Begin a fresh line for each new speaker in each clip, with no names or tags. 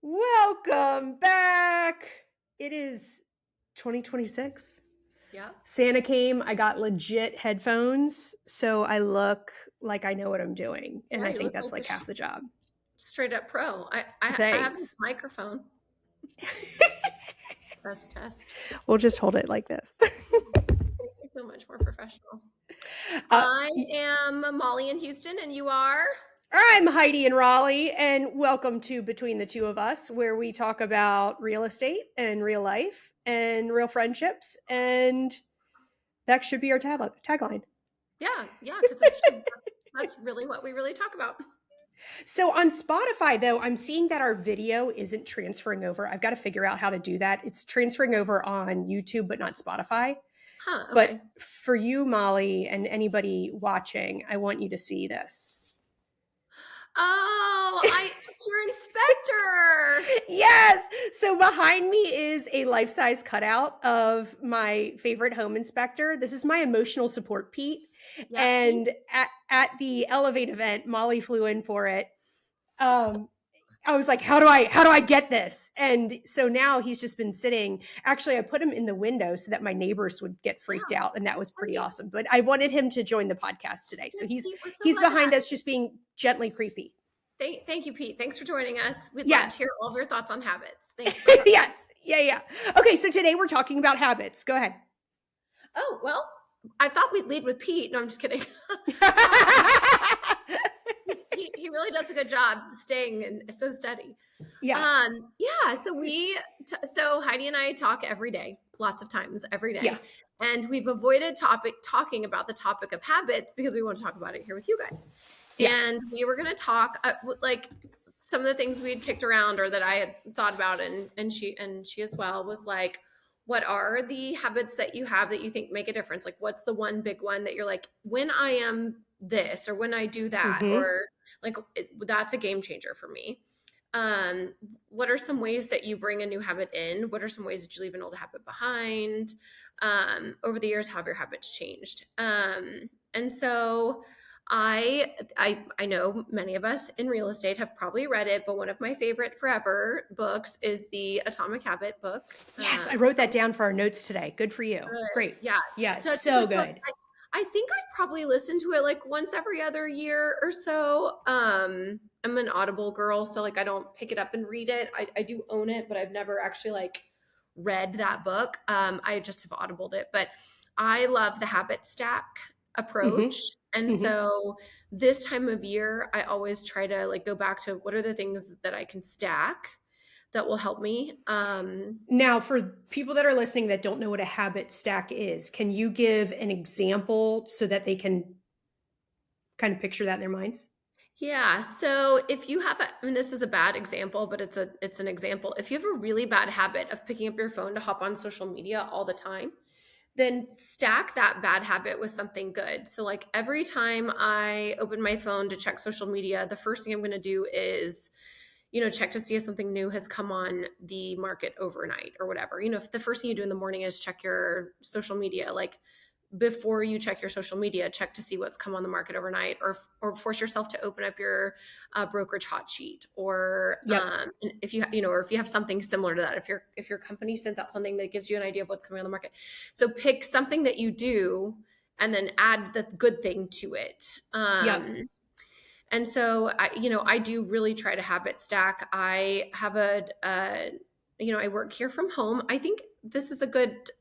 Welcome back. It is 2026.
Yeah.
Santa came. I got legit headphones, so I look like I know what I'm doing, and
Yeah,
I
you
think
look
that's
like a
like half the job.
straight up pro. I have this
Thanks.
microphone. Test.
We'll just hold it like this.
Makes you feel much more professional.
uh,
I am Molly in Houston, and you are?
I'm Heidi in Raleigh, and welcome to Between the Two of Us, where we talk about real estate and real life and real friendships, and that should be our tagline.
Yeah, because it's true. That's really what we really talk about.
So on Spotify, though, I'm seeing that our video isn't transferring over. I've got to figure out how to do that. It's transferring over on YouTube, but not Spotify.
Huh,
But
okay.
for you, Molly, and anybody watching, I want you to see this.
Oh, it's your inspector.
Yes. So behind me is a life-size cutout of my favorite home inspector. This is my emotional support Pete.
Yeah, Pete.
And at the Elevate event, Molly flew in for it. Um, I was like, how do I get this? And so now he's just been sitting. Actually, I put him in the window so that my neighbors would get freaked
Yeah,
out, and that
that's
was pretty
great.
awesome. But I wanted him to join the podcast today. So
Yes,
he's
Pete, we're so
he's
glad to
behind
have
us just being gently creepy.
Thank you, Pete. Thanks for joining us. We'd love
Yeah.
to hear all of your thoughts on habits. Thanks for coming.
Yes. Yeah. Okay, so today we're talking about habits. Go ahead.
Oh, well, I thought we'd lead with Pete. No, I'm just kidding. He really does a good job staying and so steady.
Yeah.
Yeah. So Heidi and I talk every day, lots of times every
Yeah.
day, and we've avoided talking about the topic of habits because we want to talk about it here with you guys.
Yeah.
And we were going to talk like some of the things we had kicked around or that I had thought about, and she as well was like, what are the habits that you have that you think make a difference? Like, what's the one big one that you're like, when I am this or when I do that,
Mm-hmm.
or like that's a game changer for me. Um, what are some ways that you bring a new habit in? What are some ways that you leave an old habit behind? Over the years, how have your habits changed? And so I know many of us in real estate have probably read it, but one of my favorite forever books is the Atomic Habit book.
Yes, I wrote that down for our notes today. Good for you. Great.
Yeah,
Yeah, it's
such a
so
good book.
good.
I think I probably listen to it like once every other year or so. I'm an Audible girl, so like I don't pick it up and read it. I do own it, but I've never actually like read that book. I just have audibled it, but I love the habit stack approach.
Mm-hmm.
And
Mm-hmm.
so this time of year, I always try to like go back to what are the things that I can stack that will help me.
Now, for people that are listening that don't know what a habit stack is, can you give an example so that they can kind of picture that in their minds?
Yeah. So if you have I mean, this is a bad example, but it's an example. If you have a really bad habit of picking up your phone to hop on social media all the time, then stack that bad habit with something good. So like every time I open my phone to check social media, the first thing I'm going to do is check to see if something new has come on the market overnight or whatever. If the first thing you do in the morning is check your social media, like before you check your social media, check to see what's come on the market overnight, or force yourself to open up your brokerage hot sheet, or
Yep.
if or if you have something similar to that, if your company sends out something that gives you an idea of what's coming on the market. So pick something that you do and then add the good thing to it.
Yep.
And so I do really try to habit stack. I have I work here from home. I think this is a good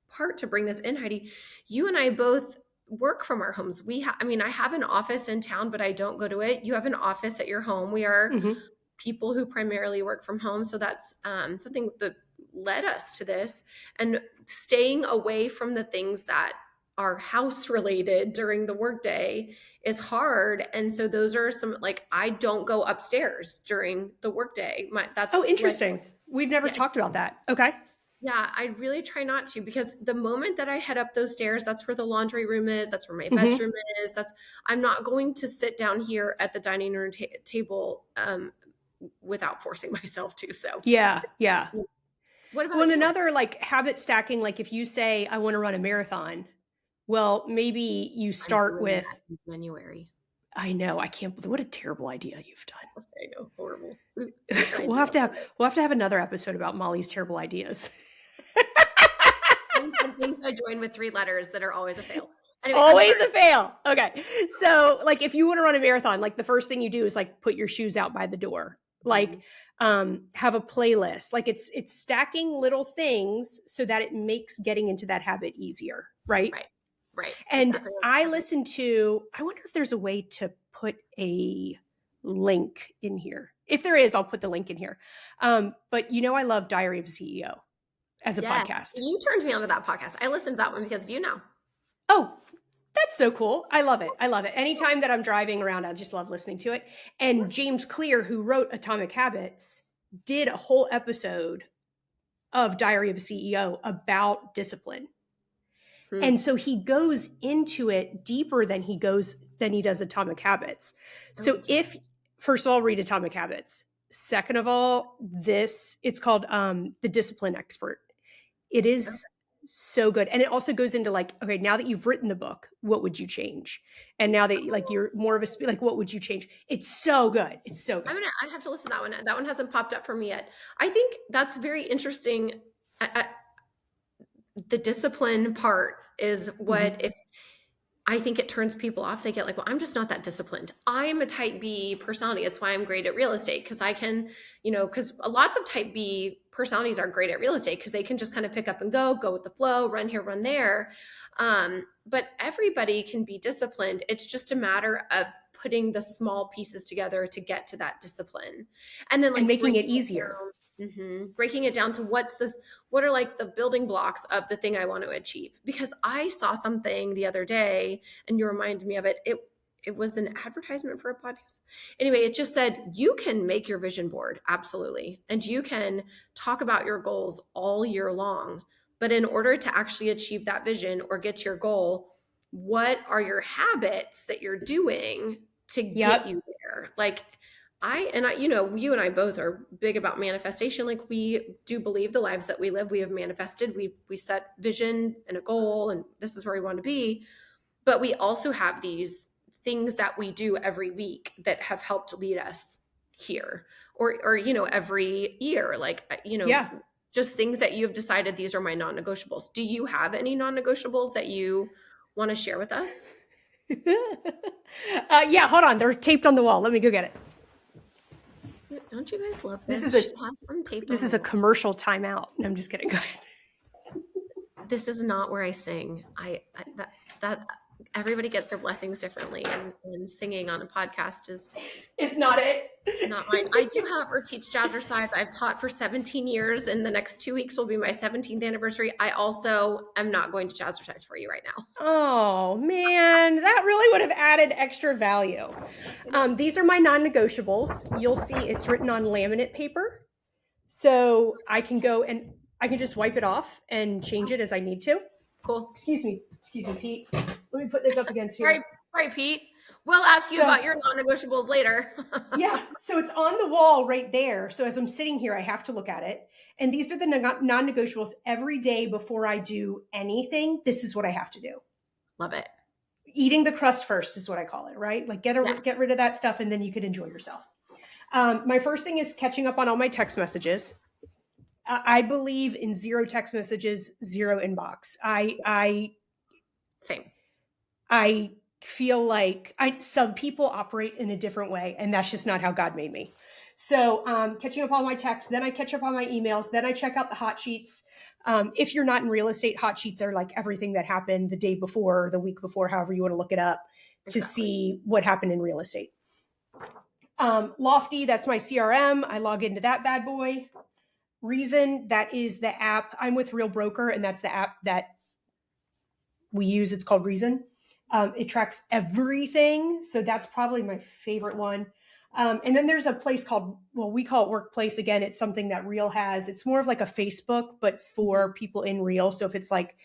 part to bring this in, Heidi. You and I both work from our homes. I have an office in town, but I don't go to it. You have an office at your home. We are
Mm-hmm.
people who primarily work from home. So that's something that led us to this, and staying away from the things that are house related during the workday is hard. And so those are some, like, I don't go upstairs during the workday. That's
Oh,
like,
interesting. We've never
yeah,
talked about that. Okay.
yeah, I really try not to, because the moment that I head up those stairs, that's where the laundry room is. That's where my
Mm-hmm.
bedroom is. I'm not going to sit down here at the dining room table without forcing myself to. So,
Yeah. Yeah.
what
Well,
about
and
you?
another like habit stacking, like if you say, I want to run a marathon, well, maybe you
I'm
start
doing
with
that in January.
I know. I can't believe what a terrible idea you've done.
I know, horrible.
We'll have to have another episode about Molly's terrible ideas.
And things I join with 3 letters that are always a fail. Anyway,
Always a fail. Okay. So like if you want to run a marathon, like the first thing you do is like put your shoes out by the door. Like have a playlist. Like it's stacking little things so that it makes getting into that habit easier. Right.
Right.
And
Exactly.
I listen to, I wonder if there's a way to put a link in here. If there is, I'll put the link in here. But you know, I love Diary of a CEO as a podcast.
You turned me onto that podcast. I listened to that one because of you now.
Oh, that's so cool. I love it. I love it. Anytime that I'm driving around, I just love listening to it. And James Clear, who wrote Atomic Habits, did a whole episode of Diary of a CEO about discipline. And so he goes into it deeper than he does Atomic Habits. So first of all, read Atomic Habits. Second of all, it's called The Discipline Expert. It is so good. And it also goes into like, okay, now that you've written the book, what would you change? And now that like you're more of a, like, what would you change? It's so good. It's so good.
I have to listen to that one. That one hasn't popped up for me yet. I think that's very interesting. The discipline part is what, if I think it turns people off, they get like, well, I'm just not that disciplined. I'm a type B personality. That's why I'm great at real estate. Cause I can, cause lots of type B personalities are great at real estate because they can just kind of pick up and go with the flow, run here, run there. But everybody can be disciplined. It's just a matter of putting the small pieces together to get to that discipline. And then like
making it easier.
Breaking it down to what are like the building blocks of the thing I want to achieve. Because I saw something the other day and you reminded me of it. It was an advertisement for a podcast. Anyway, it just said, you can make your vision board. Absolutely. And you can talk about your goals all year long. But in order to actually achieve that vision or get to your goal, what are your habits that you're doing to get you there? Like, you and I both are big about manifestation. Like we do believe the lives that we live, we have manifested, we set vision and a goal, and this is where we want to be. But we also have these things that we do every week that have helped lead us here or every year, like, just things that you have decided, these are my non-negotiables. Do you have any non-negotiables that you want to share with us?
Yeah, hold on. They're taped on the wall. Let me go get it.
Don't you guys love this?
This is a commercial timeout. No, I'm just kidding. Go ahead.
This is not where I sing. That everybody gets their blessings differently, and singing on a podcast is
not it.
Not mine. I do, however, teach jazzercise. I've taught for 17 years, and the next 2 weeks will be my 17th anniversary. I also am not going to jazzercise for you right now.
Oh man, that really would have added extra value. These are my non-negotiables. You'll see it's written on laminate paper, so I can go and I can just wipe it off and change it as I need to.
Cool.
Excuse me, Pete. Let me put this up against here.
Sorry, Pete. We'll ask you about your non-negotiables later.
Yeah. So it's on the wall right there. So as I'm sitting here, I have to look at it. And these are the non-negotiables every day before I do anything. This is what I have to do.
Love it.
Eating the crust first is what I call it, right? Like get rid of that stuff and then you can enjoy yourself. My first thing is catching up on all my text messages. I believe in 0 text messages, 0 inbox.
Same.
I feel like some people operate in a different way, and that's just not how God made me. So catching up on my texts, then I catch up on my emails, then I check out the hot sheets. If you're not in real estate, hot sheets are like everything that happened the day before, the week before, however you want to look it up to see what happened in real estate. Lofty, that's my CRM. I log into that bad boy. Reason, that is the app. I'm with Real Broker, and that's the app that we use. It's called Reason. It tracks everything. So that's probably my favorite one. And then there's a place called, we call it Workplace. Again, it's something that Real has. It's more of like a Facebook, but for people in Real. So if it's like,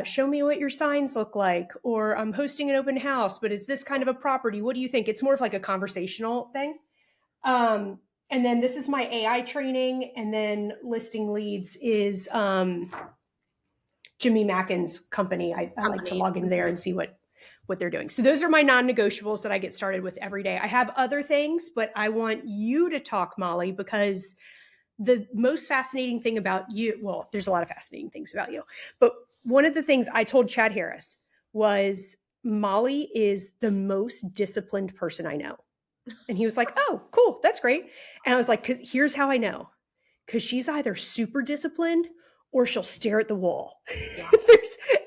show me what your signs look like, or I'm hosting an open house, but it's this kind of a property. What do you think? It's more of like a conversational thing. And then this is my AI training. And then Listing Leads is Jimmy Mackin's company. I like to log in there and see what what they're doing. So those are my non-negotiables that I get started with every day. I have other things, but I want you to talk, Molly, because the most fascinating thing about you, well, there's a lot of fascinating things about you, but one of the things I told Chad Harris was Molly is the most disciplined person I know. And he was like, oh, cool. That's great. And I was like, here's how I know. Because she's either super disciplined or she'll stare at the wall.
Yeah.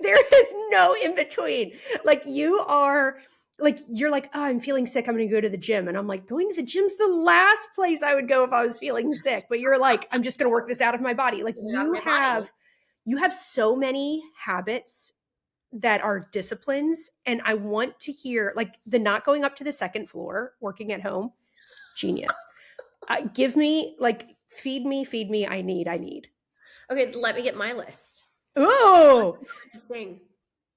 There is no in between. Like you are like, you're like, oh, I'm feeling sick. I'm going to go to the gym. And I'm like, going to the gym's the last place I would go if I was feeling sick. But you're like, I'm just going to work this out of my body. Like you have so many habits that are disciplines. And I want to hear like the not going up to the second floor, working at home, genius. Give me like, feed me. I need.
Okay, let me get my list.
Oh,
To sing.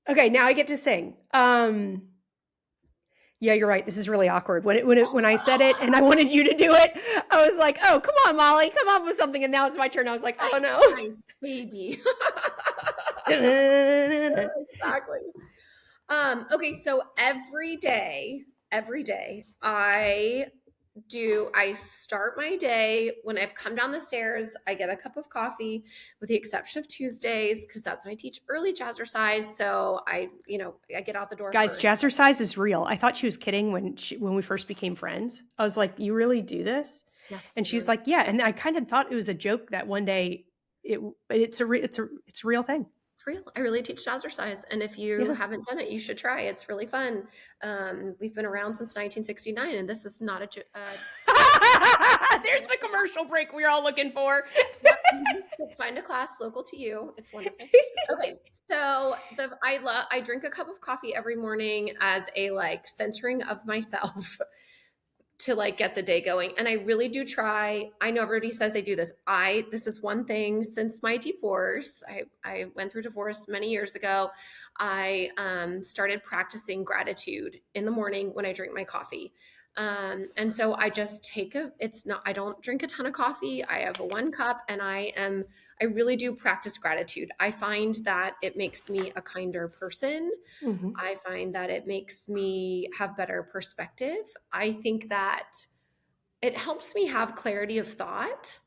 okay. Now I get to sing. Yeah, you're right. This is really awkward. When I said it and I wanted you to do it, I was like, oh, come on, Molly, come up with something. And now it's my turn. I was like, oh no.
Nice baby.
Exactly.
Okay, so every day, I start my day when I've come down the stairs, I get a cup of coffee, with the exception of Tuesdays, because that's when I teach early jazzercise. So I get out the door.
Guys,
first.
jazzercise is real. I thought she was kidding when we first became friends. I was like, you really do this?
Yes,
And she's like, yeah. And I kind of thought it was a joke that one day it's a real thing.
It's real. I really teach jazzercise. And if you haven't done it, you should try. It's really fun. We've been around since 1969, and this is not a
there's the commercial break we're all looking for.
Find a class local to you. It's wonderful. Okay, so I drink a cup of coffee every morning as a like centering of myself to like get the day going. And I really do try. I know everybody says they do this. This is one thing since my divorce. I went through divorce many years ago. I started practicing gratitude in the morning when I drink my coffee. And so I just I don't drink a ton of coffee. I have a 1 cup, and I really do practice gratitude. I find that it makes me a kinder person.
Mm-hmm.
I find that it makes me have better perspective. I think that it helps me have clarity of thought.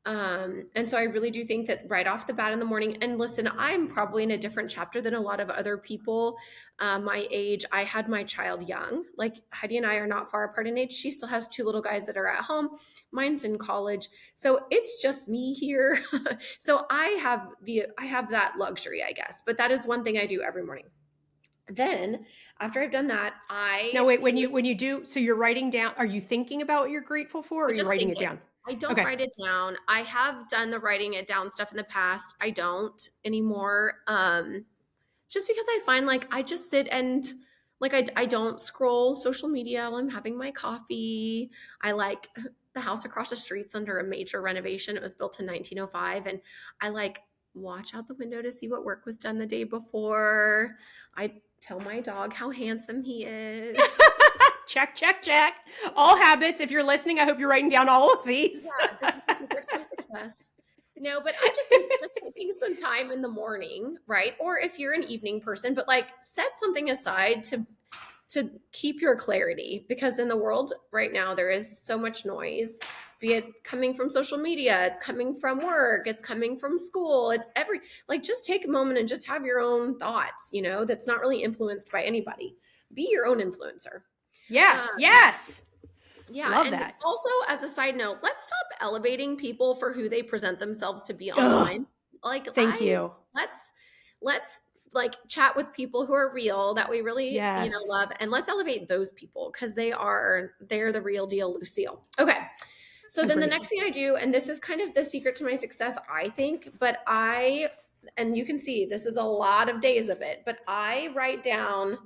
And so I really do think that right off the bat in the morning, and listen, I'm probably in a different chapter than a lot of other people my age. I had my child young. Like Heidi and I are not far apart in age. She still has 2 little guys that are at home. Mine's in college. So it's just me here. So I have that luxury, I guess. But that is one thing I do every morning. Then after I've done that,
Now wait, when you do, so you're writing down, are you thinking about what you're grateful for, or are you writing it down?
I don't write it down. I have done the writing it down stuff in the past. I don't anymore. Just because I find like I just sit and like I don't scroll social media while I'm having my coffee. I like the house across the street's under a major renovation. It was built in 1905, and I like watch out the window to see what work was done the day before. I tell my dog how handsome he is.
Check. All habits. If you're listening, I hope you're writing down all of these.
Yeah, this is the secret to my success. No, but I just think just taking some time in the morning, right? Or if you're an evening person, but like set something aside to keep your clarity, because in the world right now there is so much noise, be it coming from social media, it's coming from work, it's coming from school, it's just take a moment and just have your own thoughts, that's not really influenced by anybody. Be your own influencer.
Yes.
Yeah.
Love
and
that.
Also, as a side note, let's stop elevating people for who they present themselves to be online.
Thank you.
Let's like chat with people who are real that we really love, and let's elevate those people because they're the real deal, Lucille. Okay. So then the next thing I do, and this is kind of the secret to my success, I think, and you can see this is a lot of days of it, but I write down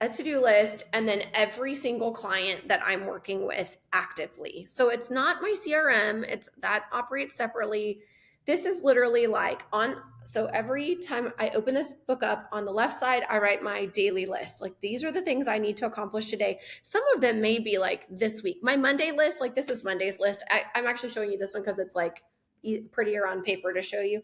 a to-do list and then every single client that I'm working with actively. So it's not my CRM, that operates separately. This is literally so every time I open this book up, on the left side, I write my daily list. Like, these are the things I need to accomplish today. Some of them may be like this week. My Monday list, like this is Monday's list. I'm actually showing you this one because it's like prettier on paper to show you.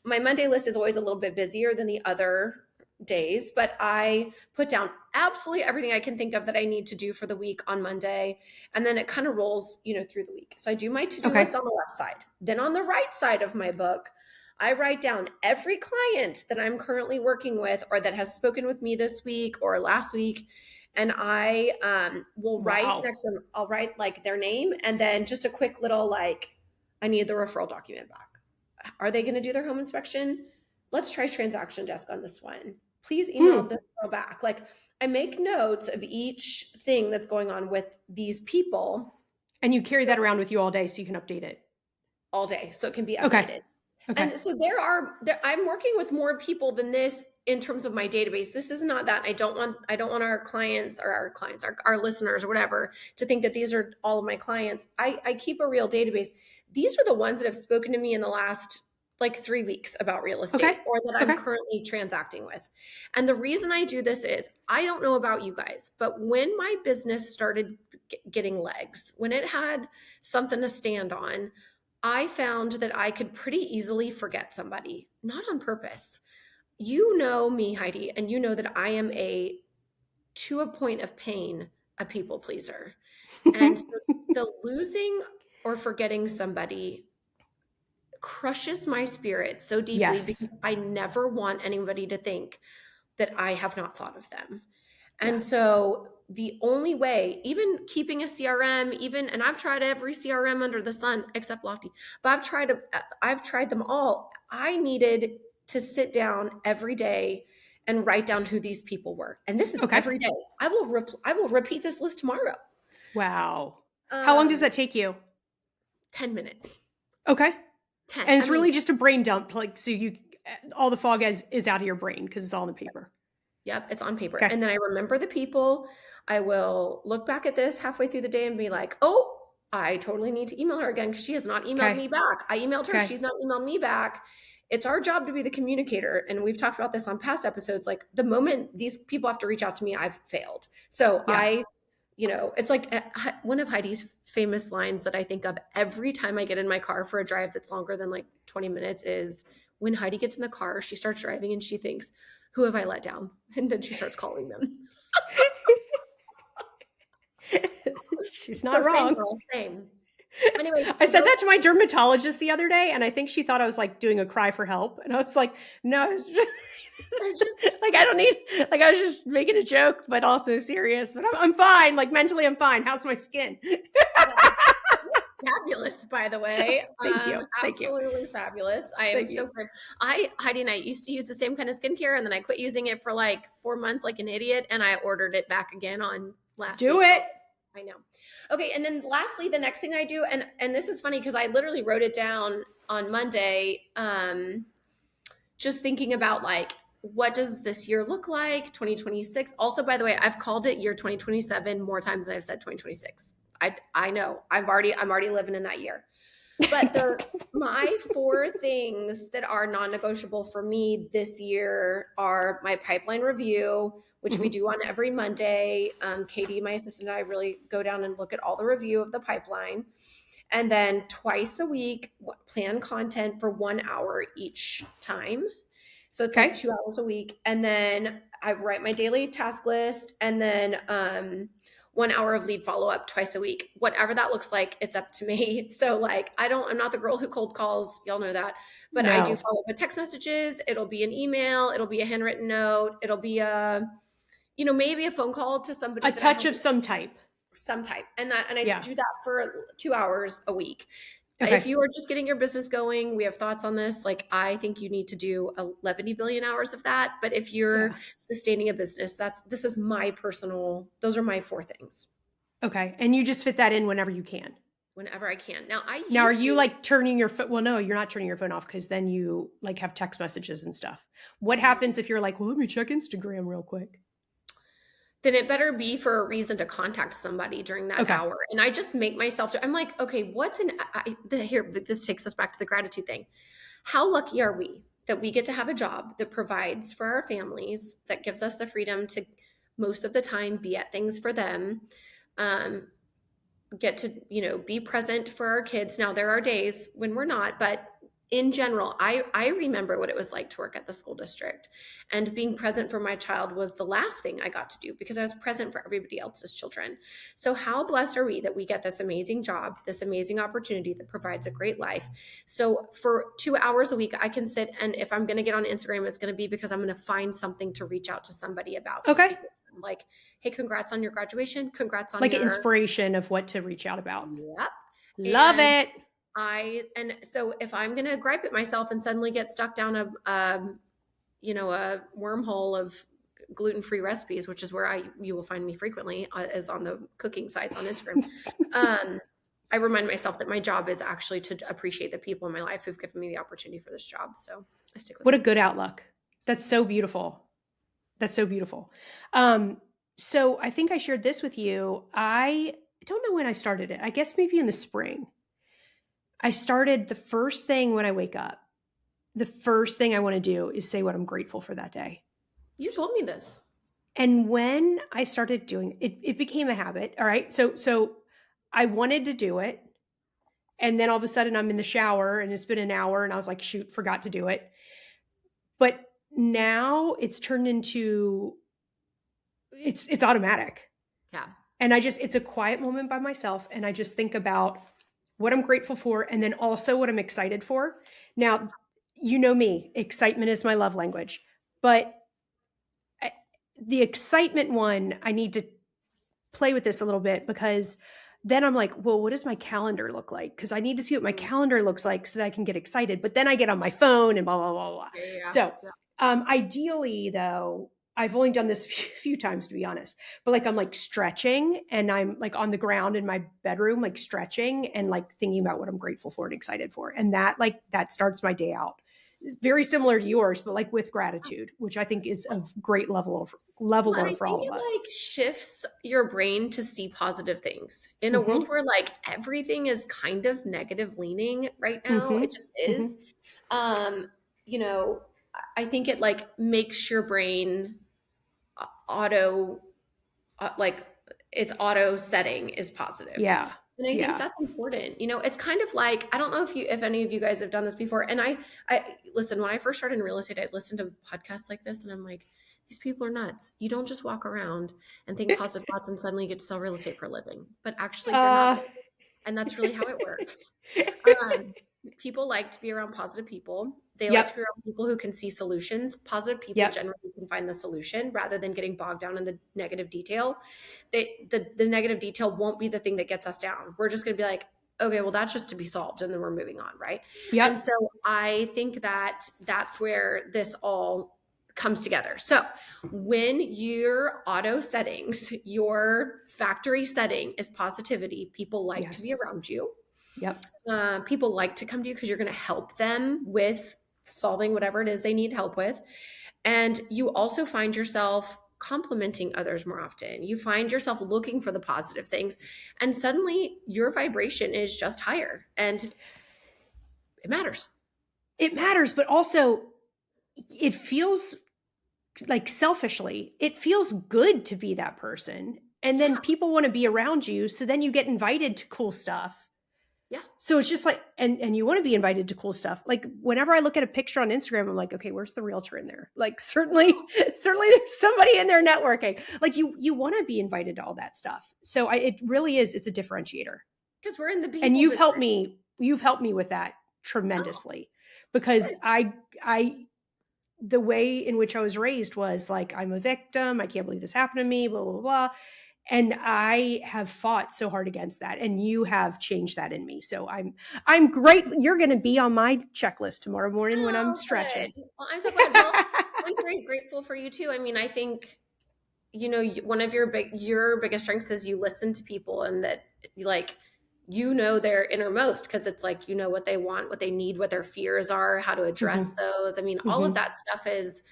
My Monday list is always a little bit busier than the other days, but I put down absolutely everything I can think of that I need to do for the week on Monday. And then it kind of rolls, through the week. So I do my to-do
Okay.
list on the left side. Then on the right side of my book, I write down every client that I'm currently working with or that has spoken with me this week or last week. And I will write
Wow.
next to them, I'll write like their name and then just a quick little like, I need the referral document back. Are they going to do their home inspection? Let's try transaction desk on this one. Please email this girl back. Like I make notes of each thing that's going on with these people.
And you carry that around with you all day so you can update it.
All day. So it can be updated.
Okay. Okay.
And so I'm working with more people than this in terms of my database. This is not that. I don't want our clients or our listeners or whatever to think that these are all of my clients. I keep a real database. These are the ones that have spoken to me in the last like 3 weeks about real estate or that I'm currently transacting with. And the reason I do this is I don't know about you guys, but when my business started getting legs, when it had something to stand on, I found that I could pretty easily forget somebody, not on purpose. You know me, Heidi, and you know that I am to a point of pain, a people pleaser. And so the losing or forgetting somebody crushes my spirit so deeply because I never want anybody to think that I have not thought of them. And so the only way, even keeping a CRM, and I've tried every CRM under the sun except Lofty, but I've tried them all. I needed to sit down every day and write down who these people were. And this is every day. I will repeat this list tomorrow.
Wow. How long does that take you?
10 minutes.
Okay.
10.
And it's really just a brain dump. Like, so all the fog is out of your brain because it's all on the paper.
Yep, it's on paper. Okay. And then I remember the people. I will look back at this halfway through the day and be like, oh, I totally need to email her again because she has not emailed me back. I emailed her. She's not emailed me back. It's our job to be the communicator. And we've talked about this on past episodes. Like the moment these people have to reach out to me, I've failed. So it's like one of Heidi's famous lines that I think of every time I get in my car for a drive that's longer than like 20 minutes is when Heidi gets in the car, she starts driving and she thinks, who have I let down? And then she starts calling them.
She's not wrong.
Same. Anyway,
I said that to my dermatologist the other day, and I think she thought I was like doing a cry for help. And I was like, no, it's just, like I don't need, like I was just making a joke, but also serious. But I'm fine. Like mentally, I'm fine. How's my skin?
Fabulous, by the way.
Thank you.
Absolutely fabulous. I am so good. Heidi and I used to use the same kind of skincare, and then I quit using it for like 4 months, like an idiot, and I ordered it back again on last week.
Do it.
I know. Okay, and then lastly, the next thing I do, and this is funny because I literally wrote it down on Monday, just thinking about like, what does this year look like? 2026. Also, by the way, I've called it year 2027 more times than I've said 2026. I know I'm already living in that year, but my 4 things that are non-negotiable for me this year are my pipeline review, which we do on every Monday. Katie, my assistant, and I really go down and look at all the review of the pipeline. And then twice a week, plan content for 1 hour each time. So it's like 2 hours a week. And then I write my daily task list, and then 1 hour of lead follow-up twice a week. Whatever that looks like, it's up to me. So like, I'm not the girl who cold calls. Y'all know that. But I do follow up with text messages. It'll be an email. It'll be a handwritten note. It'll be maybe a phone call to somebody.
A touch of some type.
And I do that for 2 hours a week. Okay. If you are just getting your business going, we have thoughts on this. Like, I think you need to do 11 billion hours of that. But if you're sustaining a business, those are my 4 things. Okay.
And you just fit that in whenever you can.
Whenever I can. Now,
are you like turning your phone? Well, no, you're not turning your phone off because then you like have text messages and stuff. What happens if you're like, well, let me check Instagram real quick?
Then it better be for a reason to contact somebody during that hour. And I just make myself, I'm like, okay, this takes us back to the gratitude thing. How lucky are we that we get to have a job that provides for our families, that gives us the freedom to most of the time be at things for them, get to, be present for our kids. Now there are days when we're not, but in general, I remember what it was like to work at the school district, and being present for my child was the last thing I got to do because I was present for everybody else's children. So how blessed are we that we get this amazing job, this amazing opportunity that provides a great life. So for 2 hours a week, I can sit, and if I'm going to get on Instagram, it's going to be because I'm going to find something to reach out to somebody about, to
Okay.
speak with them. Like, hey, congrats on your graduation. Congrats on
Like
your
an inspiration of what to reach out about.
Yep.
Love
And
it.
and so if I'm going to gripe at myself and suddenly get stuck down a wormhole of gluten-free recipes, which is where you will find me frequently, is on the cooking sites on Instagram. I remind myself that my job is actually to appreciate the people in my life who've given me the opportunity for this job. So I stick with
What
it.
a good outlook. That's so beautiful. That's so beautiful. So I think I shared this with you. I don't know when I started it. I guess maybe in the spring. I started the first thing when I wake up. The first thing I want to do is say what I'm grateful for that day.
You told me this.
And when I started doing it, it became a habit. All right. So I wanted to do it. And then all of a sudden I'm in the shower and it's been an hour and I was like, shoot, forgot to do it. But now it's turned into, it's automatic.
Yeah.
And it's a quiet moment by myself. And I just think about what I'm grateful for. And then also what I'm excited for. Now, you know me, excitement is my love language, but the excitement one, I need to play with this a little bit because then I'm like, well, what does my calendar look like? Because I need to see what my calendar looks like so that I can get excited. But then I get on my phone and blah, blah, blah, blah.
Yeah.
So ideally, though, I've only done this a few times, to be honest, but like I'm like stretching and I'm like on the ground in my bedroom, like stretching and like thinking about what I'm grateful for and excited for. And that starts my day out. Very similar to yours, but like with gratitude, which I think is of great leveler for all of us.
It like shifts your brain to see positive things in a world where like everything is kind of negative leaning right now. It just is. I think it like makes your brain its auto setting is positive.
Yeah.
And I think that's important. It's kind of like, I don't know if any of you guys have done this before. And I listen, when I first started in real estate, I'd listen to podcasts like this and I'm like, these people are nuts. You don't just walk around and think positive thoughts and suddenly you get to sell real estate for a living. But actually they're not. And that's really how it works. People like to be around positive people. They like to be around people who can see solutions. Positive people generally can find the solution rather than getting bogged down in the negative detail. The negative detail won't be the thing that gets us down. We're just going to be like, okay, well, that's just to be solved. And then we're moving on. Right. Yep. And so I think that that's where this all comes together. So when your auto settings, your factory setting is positivity, people like to be around you. Yep. People like to come to you because you're going to help them with solving whatever it is they need help with. And you also find yourself complimenting others more often. You find yourself looking for the positive things, and suddenly your vibration is just higher, and it matters.
It matters, but also it feels like selfishly, it feels good to be that person. And then people want to be around you. So then you get invited to cool stuff. Yeah. So it's just like, and you want to be invited to cool stuff. Like whenever I look at a picture on Instagram, I'm like, okay, where's the realtor in there? Like certainly there's somebody in there networking. Like you want to be invited to all that stuff. So it really is, it's a differentiator.
Because we're in the people.
And you've helped me with that tremendously because the way in which I was raised was like, I'm a victim. I can't believe this happened to me, blah, blah, blah. And I have fought so hard against that. And you have changed that in me. So I'm grateful. You're going to be on my checklist tomorrow morning when I'm stretching.
Well, I'm so glad. Well, I'm very grateful for you too. I mean, I think, one of your biggest strengths is you listen to people and that their innermost, because it's like, what they want, what they need, what their fears are, how to address those. I mean, all of that stuff is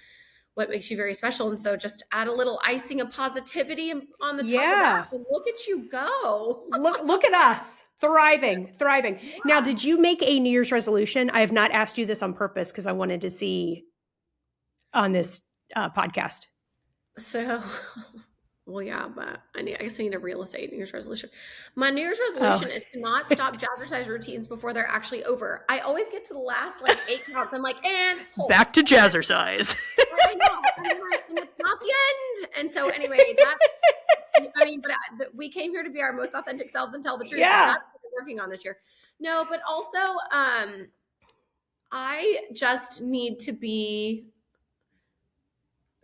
what makes you very special. And so just add a little icing of positivity on the top of that. And look at you go.
look at us thriving. Yeah. Now, did you make a New Year's resolution? I have not asked you this on purpose because I wanted to see on this podcast.
So Well, yeah, but I guess I need a real estate New Year's resolution. My New Year's
Oh,
resolution is to not stop jazzercise routines before they're actually over. I always get to the last like 8 counts. I'm like, and hold.
back to jazzercise.
I know, and it's not the end. And so anyway, that's I mean, but we came here to be our most authentic selves and tell the truth.
Yeah.
That's what we're working on this year. No, but also, I just need to be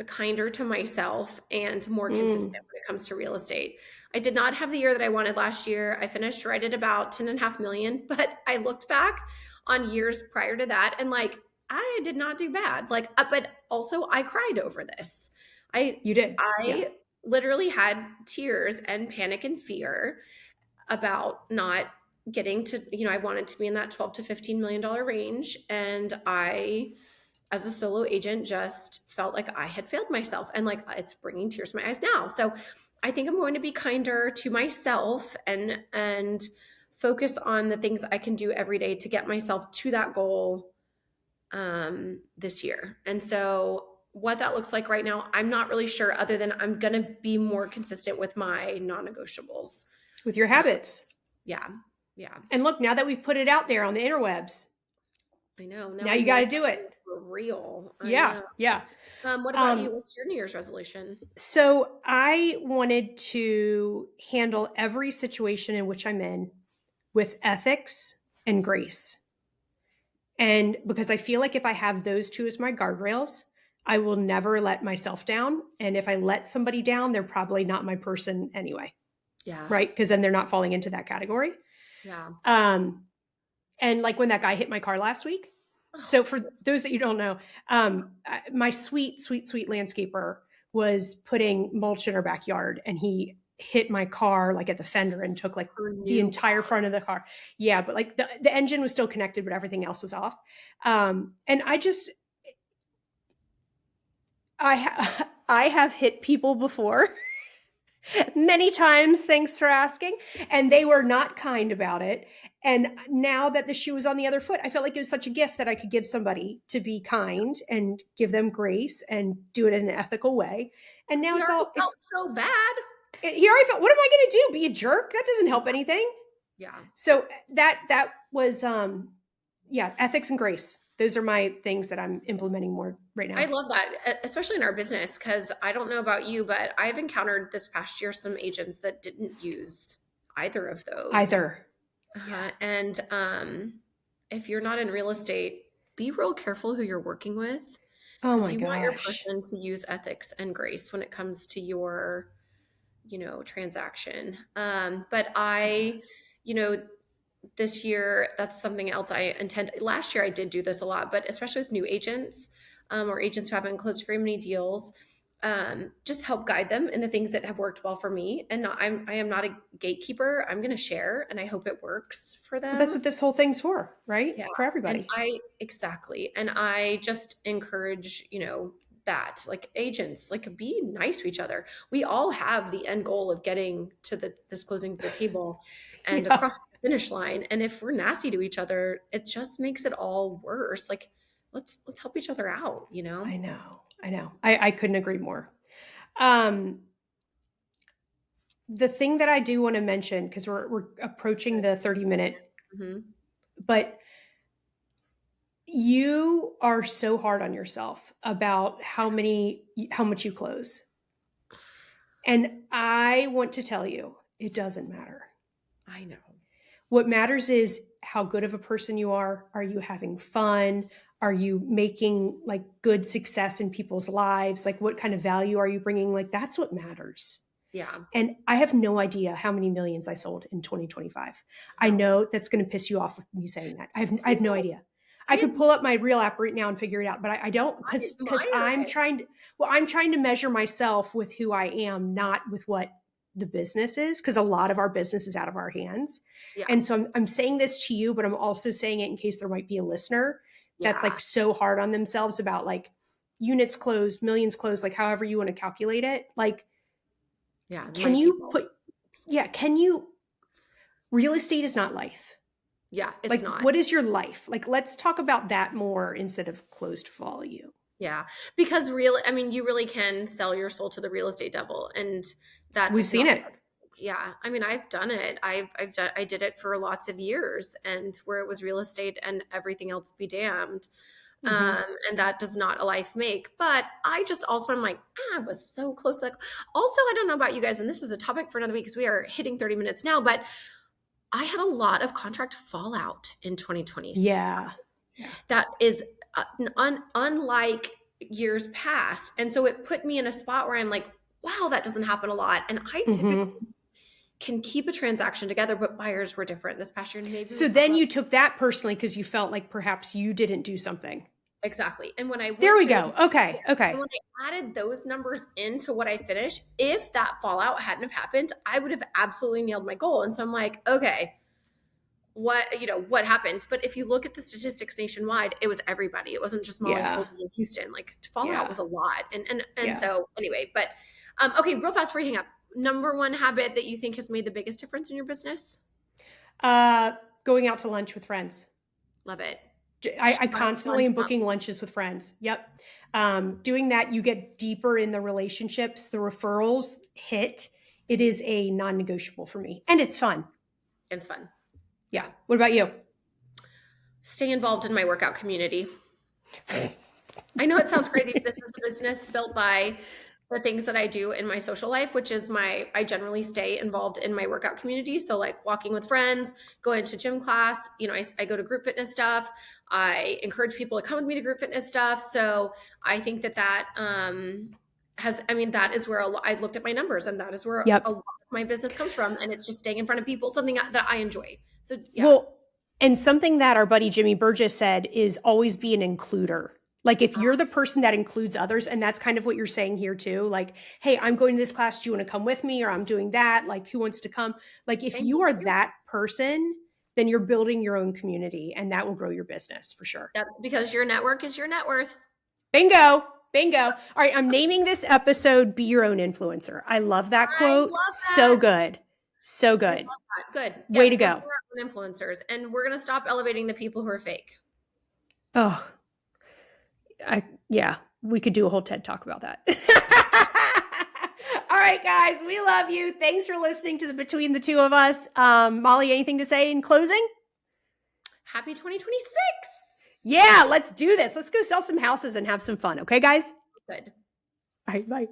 kinder to myself and more consistent when it comes to real estate. I did not have the year that I wanted last year. I finished right at about 10.5 million, but I looked back on years prior to that and like, I did not do bad. Like, but also I cried over this.
You did. Yeah.
I literally had tears and panic and fear about not getting to, I wanted to be in that 12 to $15 million range. And I, as a solo agent, just felt like I had failed myself, and like it's bringing tears to my eyes now. So I think I'm going to be kinder to myself and focus on the things I can do every day to get myself to that goal this year. And so what that looks like right now, I'm not really sure, other than I'm going to be more consistent with my non-negotiables.
With your habits.
Yeah. Yeah.
And look, now that we've put it out there on the interwebs,
I know.
now you got to do it.
For real.
Yeah. Yeah.
What about you? What's your New Year's resolution?
So I wanted to handle every situation in which I'm in with ethics and grace. And because I feel like if I have those two as my guardrails, I will never let myself down. And if I let somebody down, they're probably not my person anyway.
Yeah.
Right. Because then they're not falling into that category.
Yeah.
And like when that guy hit my car last week. So for those that you don't know, my sweet landscaper was putting mulch in our backyard, and he hit my car like at the fender and took like the entire front of the car. Yeah. But like the engine was still connected, but everything else was off. And I have hit people before many times, thanks for asking, and they were not kind about it. And now that the shoe was on the other foot, I felt like it was such a gift that I could give somebody, to be kind and give them grace and do it in an ethical way. And now it's
so bad.
Here I felt, what am I going to do? Be a jerk? That doesn't help anything.
Yeah.
So that was, ethics and grace. Those are my things that I'm implementing more right now.
I love that, especially in our business, because I don't know about you, but I've encountered this past year some agents that didn't use either of those. And if you're not in real estate, be real careful who you're working with.
Oh my
gosh. You want your person to use ethics and grace when it comes to your, transaction. But this year, that's something else I intend. Last year, I did do this a lot, but especially with new agents or agents who haven't closed very many deals, just help guide them in the things that have worked well for me. And I am not a gatekeeper. I'm going to share, and I hope it works for them.
So that's what this whole thing's for, right?
Yeah.
For everybody.
Exactly. And I just encourage, that like agents, like be nice to each other. We all have the end goal of getting to this closing the table and across the finish line. And if we're nasty to each other, it just makes it all worse. Like let's help each other out,
I know. I couldn't agree more. The thing that I do want to mention, because we're approaching the 30-minute, but you are so hard on yourself about how much you close. And I want to tell you, it doesn't matter.
I know.
What matters is how good of a person you are. Are you having fun? Are you making like good success in people's lives? Like what kind of value are you bringing? Like that's what matters.
Yeah.
And I have no idea how many millions I sold in 2025. I know that's going to piss you off with me saying that. I have no idea. I could pull up my real app right now and figure it out, but I don't, because I'm trying to measure myself with who I am, not with what the business is, because a lot of our business is out of our hands. Yeah. And so I'm saying this to you, but I'm also saying it in case there might be a listener that's like so hard on themselves about like units closed, millions closed, like however you want to calculate it. Like, real estate is not life.
Yeah, it's
like,
not.
What is your life? Like, let's talk about that more instead of closed volume.
Yeah. Because you really can sell your soul to the real estate devil, and that
We've
does
seen
not.
it.
Yeah. I mean, I've done it. I did it for lots of years, and where it was real estate and everything else be damned.
Hmm.
And that does not a life make. But I just also, I'm like, I was so close to that. Also, I don't know about you guys, and this is a topic for another week because we are hitting 30 minutes now, but I had a lot of contract fallout in 2020.
Yeah. Yeah.
That is unlike years past. And so it put me in a spot where I'm like, wow, that doesn't happen a lot. And I typically
Hmm.
can keep a transaction together, but buyers were different this past year. And maybe we
So
can talk
then
about
you took that personally because you felt like perhaps you didn't do something.
exactly. And when I
There
went
we
through,
go. Okay.
and
Okay.
when I added those numbers into what I finished, if that fallout hadn't have happened, I would have absolutely nailed my goal. And so I'm like, okay, what happened? But if you look at the statistics nationwide, it was everybody. It wasn't just Molly
Yeah.
soldiers in Houston. Like fallout
Yeah.
was a lot. And
Yeah.
so anyway, but okay, real fast before you hang up. Number one habit that you think has made the biggest difference in your business?
Uh, Going out to lunch with friends.
Love it.
I constantly
Lunch
am
month.
booking lunches with friends. Yep. Doing that, you get deeper in the relationships. The referrals hit. It is a non-negotiable for me, and it's fun.
It's fun.
Yeah. What about you?
Stay involved in my workout community. I know it sounds crazy, but this is a business built by the things that I do in my social life, which is I generally stay involved in my workout community. So like walking with friends, going to gym class, I go to group fitness stuff. I encourage people to come with me to group fitness stuff. So I think that that is where I looked at my numbers, and that is where
Yep.
a lot of my business comes from. And it's just staying in front of people, something that I enjoy. So yeah.
Well, and something that our buddy Jimmy Burgess said is always be an includer. Like if you're the person that includes others, and that's kind of what you're saying here too, like, hey, I'm going to this class. Do you want to come with me? Or I'm doing that. Like, who wants to come? Like, if
Thank
you are
you.
that person, then you're building your own community, and that will grow your business for sure.
Yeah, because your network is your net worth.
Bingo. Bingo. All right. I'm naming this episode Be Your Own Influencer. I love that
I
quote.
love
So
that.
good. So
I
good.
love that. Good.
Way
Yes,
to
we're
go.
our own influencers, and we're gonna stop elevating the people who are fake.
Oh, yeah, we could do a whole TED talk about that. All right, guys, we love you. Thanks for listening to the Between the Two of Us. Molly, anything to say in closing?
Happy 2026.
Yeah, let's do this. Let's go sell some houses and have some fun. Okay, guys?
Good.
All right, bye.